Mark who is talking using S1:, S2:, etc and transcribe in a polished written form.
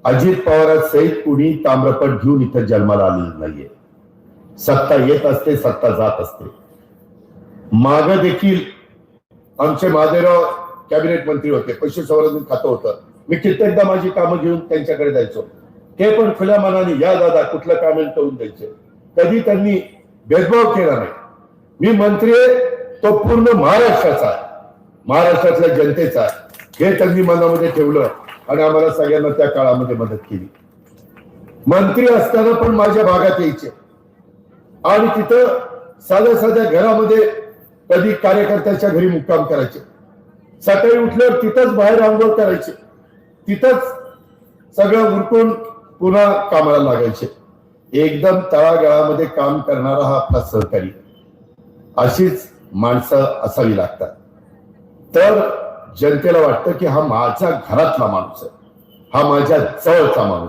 S1: अजित पवारांसहित कुणी ताम्रपट घेऊन इथं जन्माला आलेलं नाहीये. सत्ता येत असते, सत्ता जात असते. माग देखील आमचे महादेवराव कॅबिनेट मंत्री होते, पशुसंवर्धन खातं होतं. मी कित्येकदा माझी कामं घेऊन त्यांच्याकडे जायचो. ते पण खुल्या मनाने या दादा कुठलं काम आहे करून द्यायचे. कधी त्यांनी भेदभाव केला नाही. मी मंत्री आहे तो पूर्ण महाराष्ट्राचा आहे, महाराष्ट्रातल्या जनतेचा आहे हे त्यांनी मनामध्ये ठेवलं आणि आम्हाला सगळ्यांना त्या काळामध्ये मदत केली. मंत्री असताना पण माझ्या भागात यायचे आणि तिथं साध्या साध्या घरामध्ये कधी कार्यकर्त्याच्या घरी मुक्काम करायचे. सकाळी उठल्यावर तिथंच बाहेर आंघोळ करायचे, तिथंच सगळं उरकून पुन्हा कामाला लागायचे. एकदम तळागाळामध्ये काम करणारा हा आपला सहकारी. अशीच माणसं असावी लागतात. तर जनतेला वाटतं की हा माझ्या घरातला माणूस आहे, हा माझ्या जवळचा माणूस.